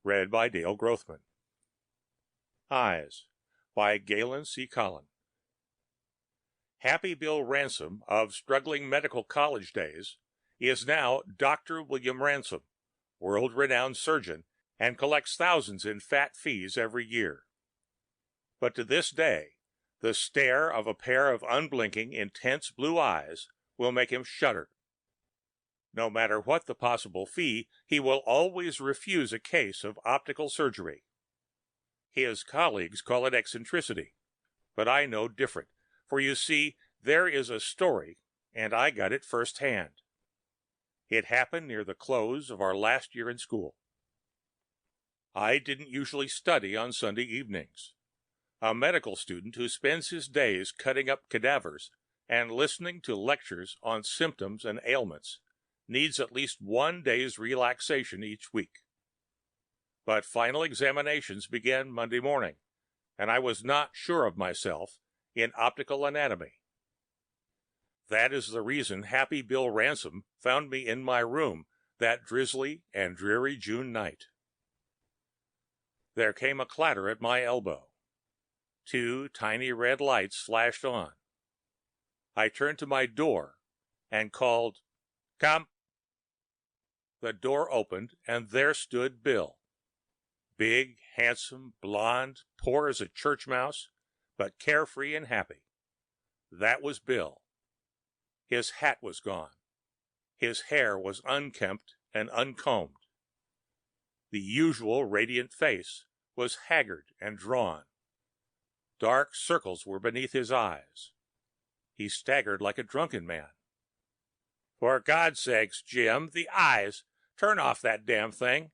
Read by Dale Grothman. Eyes by Galen C. Colin. Happy Bill Ransom of struggling medical college days is now Dr. William Ransom, world-renowned surgeon, and collects thousands in fat fees every year. But to this day, the stare of a pair of unblinking, intense blue eyes will make him shudder. No matter what the possible fee, he will always refuse a case of optical surgery. His colleagues call it eccentricity, but I know different, for you see, there is a story, and I got it firsthand. It happened near the close of our last year in school. I didn't usually study on Sunday evenings. A medical student who spends his days cutting up cadavers and listening to lectures on symptoms and ailments needs at least 1 day's relaxation each week. But final examinations began Monday morning, and I was not sure of myself in optical anatomy. That is the reason Happy Bill Ransom found me in my room that drizzly and dreary June night. There came a clatter at my elbow. 2 tiny red lights flashed on. I turned to my door and called, "Come." The door opened, and there stood Bill. Big, handsome, blonde, poor as a church mouse, but carefree and happy. That was Bill. His hat was gone. His hair was unkempt and uncombed. The usual radiant face was haggard and drawn. Dark circles were beneath his eyes. He staggered like a drunken man. "For God's sakes, Jim, the eyes! Turn off that damn thing!"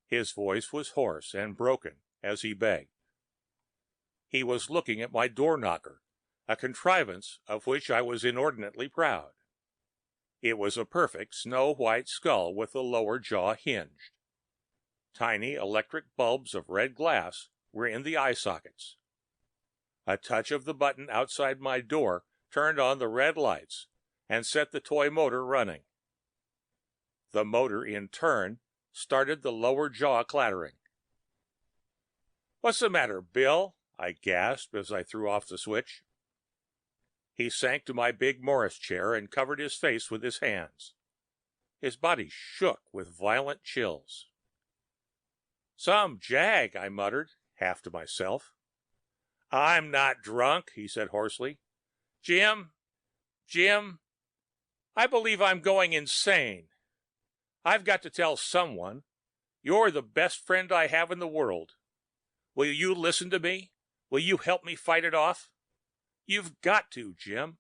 His voice was hoarse and broken as he begged. He was looking at my door knocker, a contrivance of which I was inordinately proud. It was a perfect snow-white skull with the lower jaw hinged. Tiny electric bulbs of red glass were in the eye sockets. A touch of the button outside my door turned on the red lights and set the toy motor running. The motor, in turn, started the lower jaw clattering. "What's the matter, Bill?" I gasped as I threw off the switch. He sank to my big Morris chair and covered his face with his hands. His body shook with violent chills. "Some jag," I muttered, half to myself. "I'm not drunk," he said hoarsely. Jim, I believe I'm going insane. I've got to tell someone. You're the best friend I have in the world. Will you listen to me? Will you help me fight it off? You've got to, Jim."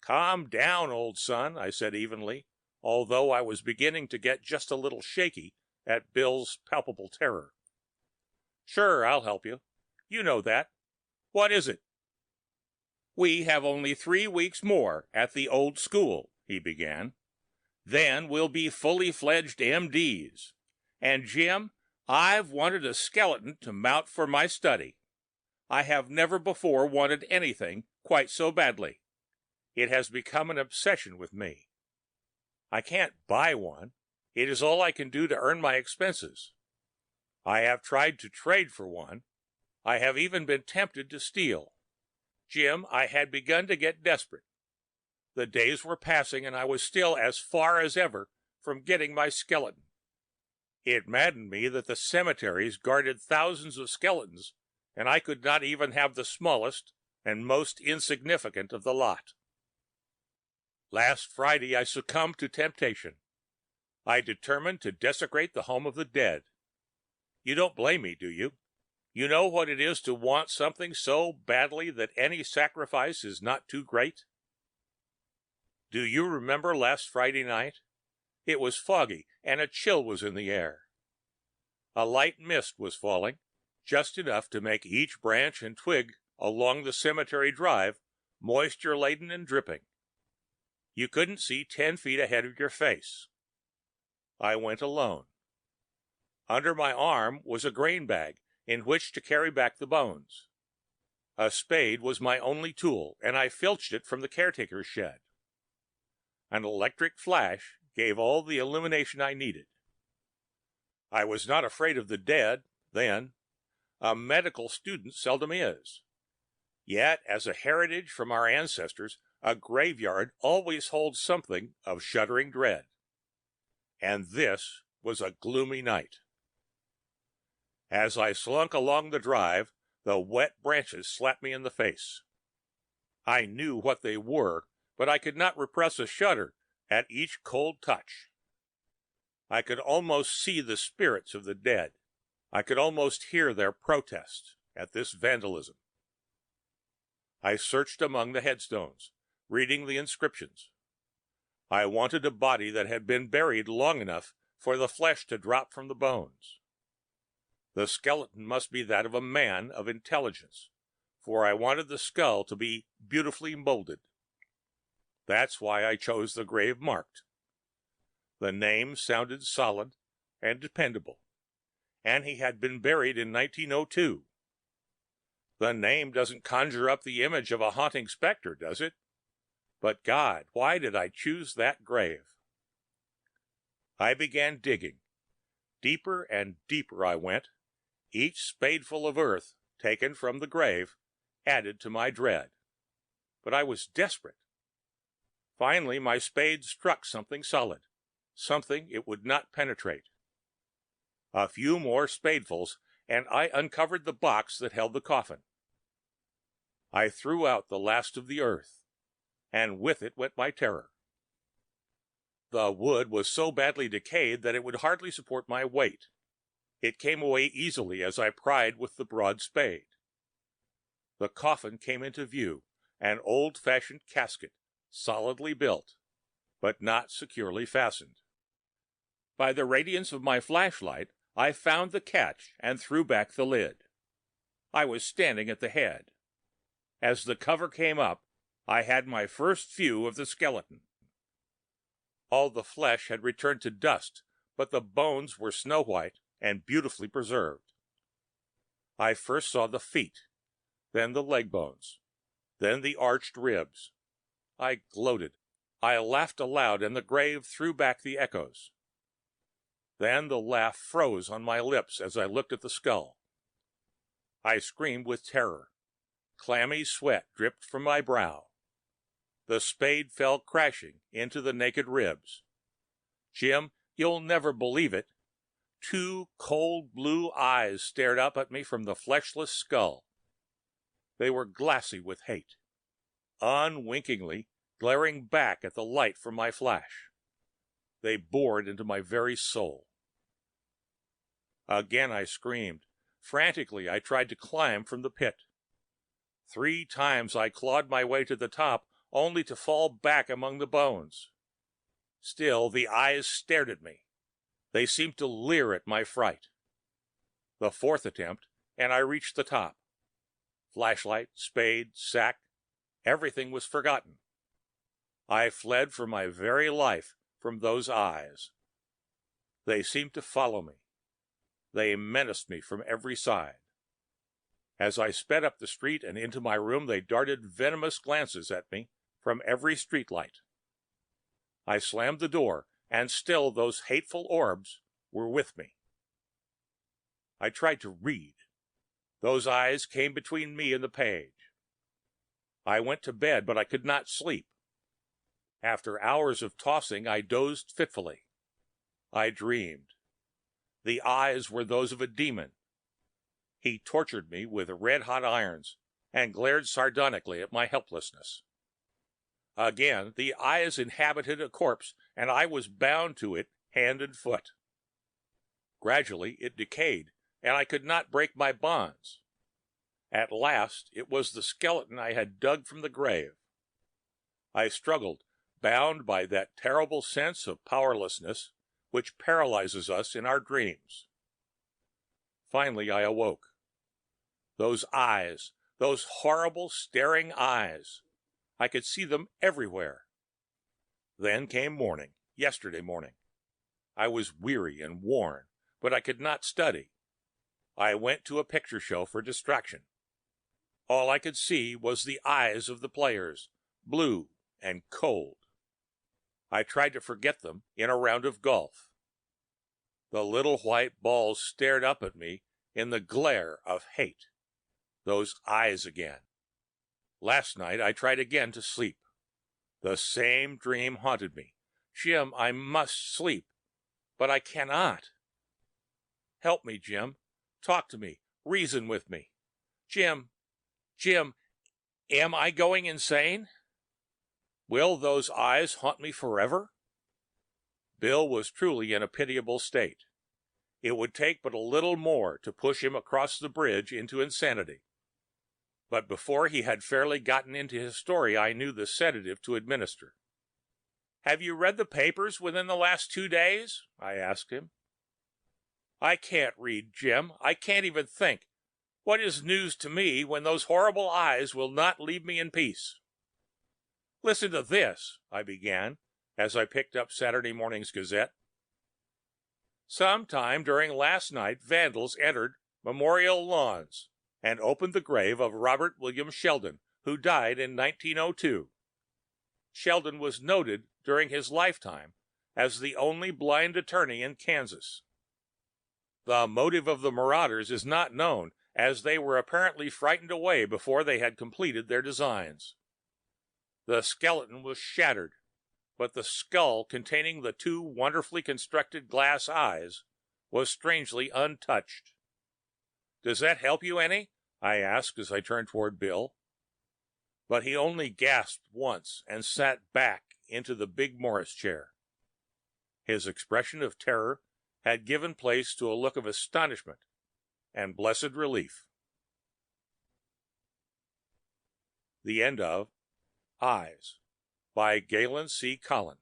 "Calm down, old son," I said evenly, although I was beginning to get just a little shaky at Bill's palpable terror. "Sure, I'll help you. You know that. What is it?" "We have only 3 weeks more at the old school," he began. "Then we'll be fully fledged MDs. And Jim, I've wanted a skeleton to mount for my study. I have never before wanted anything quite so badly. It has become an obsession with me. I can't buy one. It is all I can do to earn my expenses. I have tried to trade for one. I have even been tempted to steal. Jim, I had begun to get desperate. The days were passing, and I was still as far as ever from getting my skeleton. It maddened me that the cemeteries guarded thousands of skeletons, and I could not even have the smallest and most insignificant of the lot. Last Friday I succumbed to temptation. I determined to desecrate the home of the dead. You don't blame me, do you? You know what it is to want something so badly that any sacrifice is not too great? Do you remember last Friday night? It was foggy, and a chill was in the air. A light mist was falling, just enough to make each branch and twig along the cemetery drive moisture-laden and dripping. You couldn't see 10 feet ahead of your face. I went alone. Under my arm was a grain bag in which to carry back the bones. A spade was my only tool, and I filched it from the caretaker's shed. An electric flash gave all the illumination I needed. I was not afraid of the dead then. A medical student seldom is. Yet, as a heritage from our ancestors, a graveyard always holds something of shuddering dread. And this was a gloomy night. As I slunk along the drive, the wet branches slapped me in the face. I knew what they were, but I could not repress a shudder at each cold touch. I could almost see the spirits of the dead. I could almost hear their protest at this vandalism. I searched among the headstones, reading the inscriptions. I wanted a body that had been buried long enough for the flesh to drop from the bones. The skeleton must be that of a man of intelligence, for I wanted the skull to be beautifully molded. That's why I chose the grave marked. The name sounded solid and dependable, and he had been buried in 1902. The name doesn't conjure up the image of a haunting specter, does it? But God, why did I choose that grave? I began digging. Deeper and deeper I went. Each spadeful of earth taken from the grave added to my dread. But I was desperate. Finally, my spade struck something solid, something it would not penetrate. A few more spadefuls, and I uncovered the box that held the coffin. I threw out the last of the earth, and with it went my terror. The wood was so badly decayed that it would hardly support my weight. It came away easily as I pried with the broad spade. The coffin came into view, an old-fashioned casket, solidly built, but not securely fastened. By the radiance of my flashlight, I found the catch and threw back the lid. I was standing at the head. As the cover came up, I had my first view of the skeleton. All the flesh had returned to dust, but the bones were snow-white and beautifully preserved. I first saw the feet, then the leg bones, then the arched ribs. I gloated. I laughed aloud, and the grave threw back the echoes. Then the laugh froze on my lips as I looked at the skull. I screamed with terror. Clammy sweat dripped from my brow. The spade fell crashing into the naked ribs. Jim, you'll never believe it. 2 cold blue eyes stared up at me from the fleshless skull. They were glassy with hate, unwinkingly glaring back at the light from my flash. They bored into my very soul. Again I screamed. Frantically I tried to climb from the pit. 3 times I clawed my way to the top, only to fall back among the bones. Still the eyes stared at me. They seemed to leer at my fright. The 4th attempt, and I reached the top. Flashlight, spade, sack, everything was forgotten. I fled for my very life from those eyes. They seemed to follow me. They menaced me from every side. As I sped up the street and into my room, they darted venomous glances at me from every streetlight. I slammed the door, and still those hateful orbs were with me. I tried to read. Those eyes came between me and the page. I went to bed, but I could not sleep. After hours of tossing, I dozed fitfully. I dreamed. The eyes were those of a demon. He tortured me with red-hot irons and glared sardonically at my helplessness. Again, the eyes inhabited a corpse, and I was bound to it hand and foot. Gradually it decayed, and I could not break my bonds. At last it was the skeleton I had dug from the grave. I struggled, bound by that terrible sense of powerlessness which paralyzes us in our dreams. Finally I awoke. Those eyes, those horrible staring eyes, I could see them everywhere. Then came morning, yesterday morning. I was weary and worn, but I could not study. I went to a picture show for distraction. All I could see was the eyes of the players, blue and cold. I tried to forget them in a round of golf. The little white balls stared up at me in the glare of hate. Those eyes again. Last night I tried again to sleep. The same dream haunted me. Jim, I must sleep, but I cannot. Help me, Jim. Talk to me. Reason with me. Jim, am I going insane? Will those eyes haunt me forever? Bill was truly in a pitiable state. It would take but a little more to push him across the bridge into insanity. But before he had fairly gotten into his story, I knew the sedative to administer. "Have you read the papers within the last 2 days?" I asked him. "I can't read, Jim. I can't even think. What is news to me when those horrible eyes will not leave me in peace?" "Listen to this," I began, as I picked up Saturday morning's Gazette. "Sometime during last night, vandals entered Memorial Lawns and opened the grave of Robert William Sheldon, who died in 1902. Sheldon was noted during his lifetime as the only blind attorney in Kansas. The motive of the marauders is not known, as they were apparently frightened away before they had completed their designs. The skeleton was shattered, but the skull containing the 2 wonderfully constructed glass eyes was strangely untouched. Does that help you any?" I asked as I turned toward Bill. But he only gasped once and sat back into the big Morris chair. His expression of terror had given place to a look of astonishment and blessed relief. The end of Eyes by Galen C. Colin.